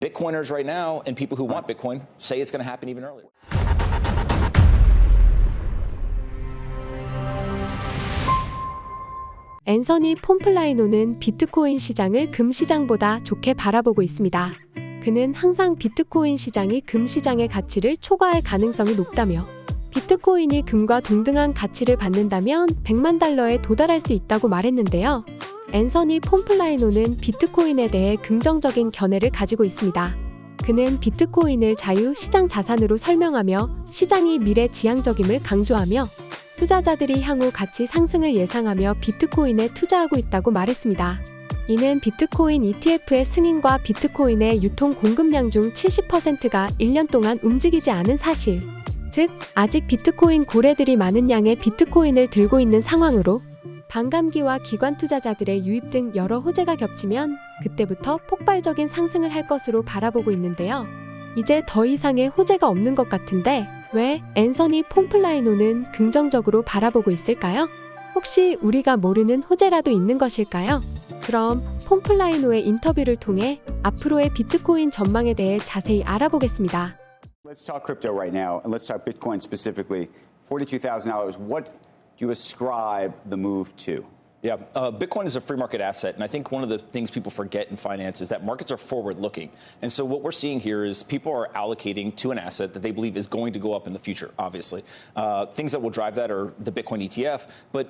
Bitcoiners right now and people who want Bitcoin say it's going to happen even earlier. 앤서니 폼플라이노는 비트코인 시장을 금 시장보다 좋게 바라보고 있습니다. 그는 항상 비트코인 시장이 금 시장의 가치를 초과할 가능성이 높다며 비트코인이 금과 동등한 가치를 받는다면 100만 달러에 도달할 수 있다고 말했는데요. 앤서니 폼플라이노는 비트코인에 대해 긍정적인 견해를 가지고 있습니다. 그는 비트코인을 자유 시장 자산으로 설명하며 시장이 미래지향적임을 강조하며 투자자들이 향후 가치 상승을 예상하며 비트코인에 투자하고 있다고 말했습니다. 이는 비트코인 ETF의 승인과 비트코인의 유통 공급량 중 70%가 1년 동안 움직이지 않은 사실, 즉 아직 비트코인 고래들이 많은 양의 비트코인을 들고 있는 상황으로 반감기와 기관 투자자들의 유입 등 여러 호재가 겹치면 그때부터 폭발적인 상승을 할 것으로 바라보고 있는데요. 이제 더 이상의 호재가 없는 것 같은데 왜 앤서니 폼플라이노는 긍정적으로 바라보고 있을까요? 혹시 우리가 모르는 호재라도 있는 것일까요? 그럼 폼플라이노의 인터뷰를 통해 앞으로의 비트코인 전망에 대해 자세히 알아보겠습니다. Let's talk crypto right now, and let's talk Bitcoin specifically. $42,000. What do you ascribe the move to? Yeah, Bitcoin is a free market asset, and I think one of the things people forget in finance is that markets are forward-looking. And so what we're seeing here is people are allocating to an asset that they believe is going to go up in the future, obviously. Things that will drive that are the Bitcoin ETF, but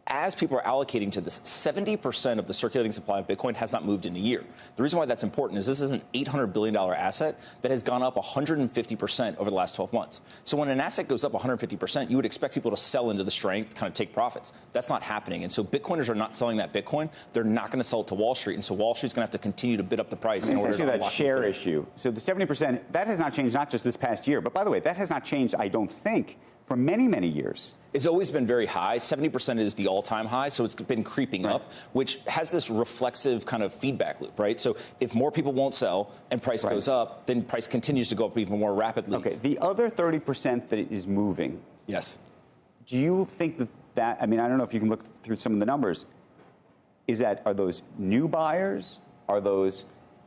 as people are allocating to this, 70% of the circulating supply of Bitcoin has not moved in a year. The reason why that's important is this is an $800 billion asset that has gone up 150% over the last 12 months. So when an asset goes up 150%, you would expect people to sell into the strength, kind of take profits. That's not happening. And so Bitcoiners are not selling that Bitcoin. They're not going to sell it to Wall Street. And so Wall Street's going to have to continue to bid up the price in order to that unlock share liquidity. issue. So the 70%, that has not changed not just this past year, but by the way, that has not changed, I don't think, for many, many years. It's always been very high. 70% is the all-time high, so it's been creeping up, which has this reflexive kind of feedback loop, right? So if more people won't sell and price goes up, then price continues to go up even more rapidly. Okay, the other 30% that is moving. Yes. Do you think that, I mean, I don't know if you can look through some of the numbers. Are those new buyers? Are those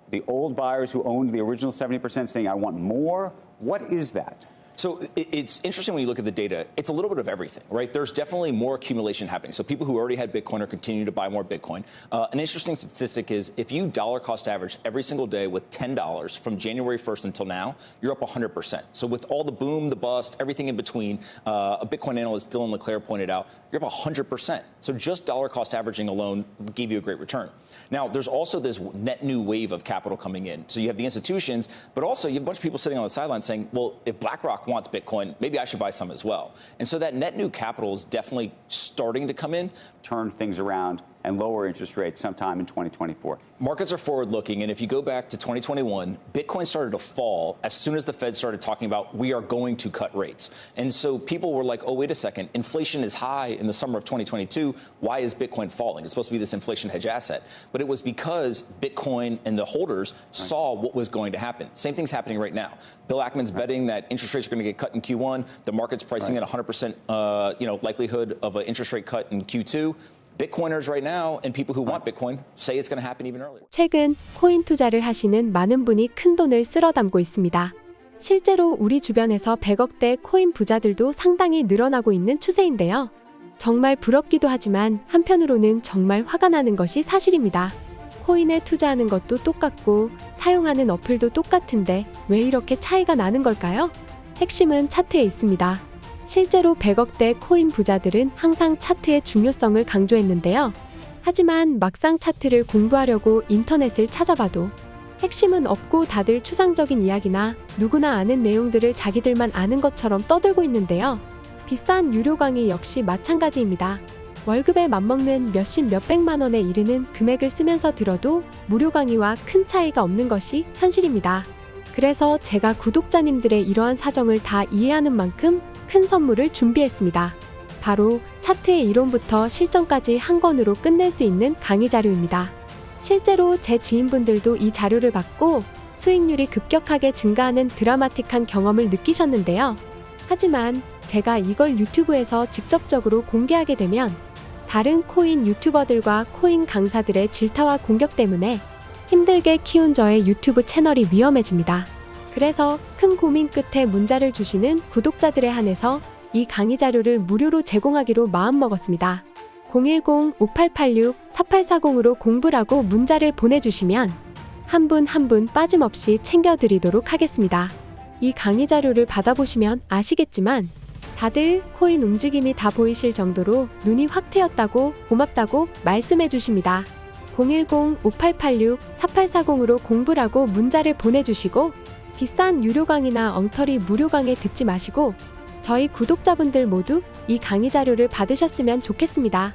the old buyers who owned the original 70% saying, I want more? What is that? So it's interesting when you look at the data. It's a little bit of everything, right? There's definitely more accumulation happening. So people who already had Bitcoin are continuing to buy more Bitcoin. An interesting statistic is if you dollar cost average every single day with $10 from January 1st until now, you're up 100%. So with all the boom, the bust, everything in between, a Bitcoin analyst, Dylan LeClaire, pointed out, you're up 100%. So just dollar cost averaging alone gave you a great return. Now, there's also this net new wave of capital coming in. So you have the institutions, but also you have a bunch of people sitting on the sidelines saying, well, if BlackRock wants Bitcoin, maybe I should buy some as well. And so that net new capital is definitely starting to come in. Turn things around and lower interest rates sometime in 2024. Markets are forward-looking, and if you go back to 2021, Bitcoin started to fall as soon as the Fed started talking about we are going to cut rates. And so people were like, oh, wait a second, inflation is high in the summer of 2022. Why is Bitcoin falling? It's supposed to be this inflation hedge asset. But it was because Bitcoin and the holders saw what was going to happen. Same thing's happening right now. Bill Ackman's betting that interest rates are going to get cut in Q1. The market's pricing at 100% likelihood of an interest rate cut in Q2. Bitcoiners right now and people who want Bitcoin say it's going to happen even earlier. 최근 코인 투자를 하시는 많은 분이 큰 돈을 쓸어 담고 있습니다. 실제로 우리 주변에서 100억대 코인 부자들도 상당히 늘어나고 있는 추세인데요. 정말 부럽기도 하지만 한편으로는 정말 화가 나는 것이 사실입니다. 코인에 투자하는 것도 똑같고 사용하는 어플도 똑같은데 왜 이렇게 차이가 나는 걸까요? 핵심은 차트에 있습니다. 실제로 100억대 코인 부자들은 항상 차트의 중요성을 강조했는데요. 하지만 막상 차트를 공부하려고 인터넷을 찾아봐도 핵심은 없고 다들 추상적인 이야기나 누구나 아는 내용들을 자기들만 아는 것처럼 떠들고 있는데요. 비싼 유료 강의 역시 마찬가지입니다. 월급에 맞먹는 몇십 몇백만 원에 이르는 금액을 쓰면서 들어도 무료 강의와 큰 차이가 없는 것이 현실입니다. 그래서 제가 구독자님들의 이러한 사정을 다 이해하는 만큼 큰 선물을 준비했습니다. 바로 차트의 이론부터 실전까지 한 권으로 끝낼 수 있는 강의 자료입니다. 실제로 제 지인분들도 이 자료를 받고 수익률이 급격하게 증가하는 드라마틱한 경험을 느끼셨는데요. 하지만 제가 이걸 유튜브에서 직접적으로 공개하게 되면 다른 코인 유튜버들과 코인 강사들의 질타와 공격 때문에 힘들게 키운 저의 유튜브 채널이 위험해집니다. 그래서 큰 고민 끝에 문자를 주시는 구독자들에 한해서 이 강의 자료를 무료로 제공하기로 마음먹었습니다. 010-5886-4840으로 공부라고 문자를 보내주시면 한 분 한 분 빠짐없이 챙겨드리도록 하겠습니다. 이 강의 자료를 받아보시면 아시겠지만 다들 코인 움직임이 다 보이실 정도로 눈이 확 트였다고 고맙다고 말씀해 주십니다. 010-5886-4840으로 공부라고 문자를 보내주시고 비싼 유료 강의나 엉터리 무료 강의 듣지 마시고 저희 구독자분들 모두 이 강의 자료를 받으셨으면 좋겠습니다.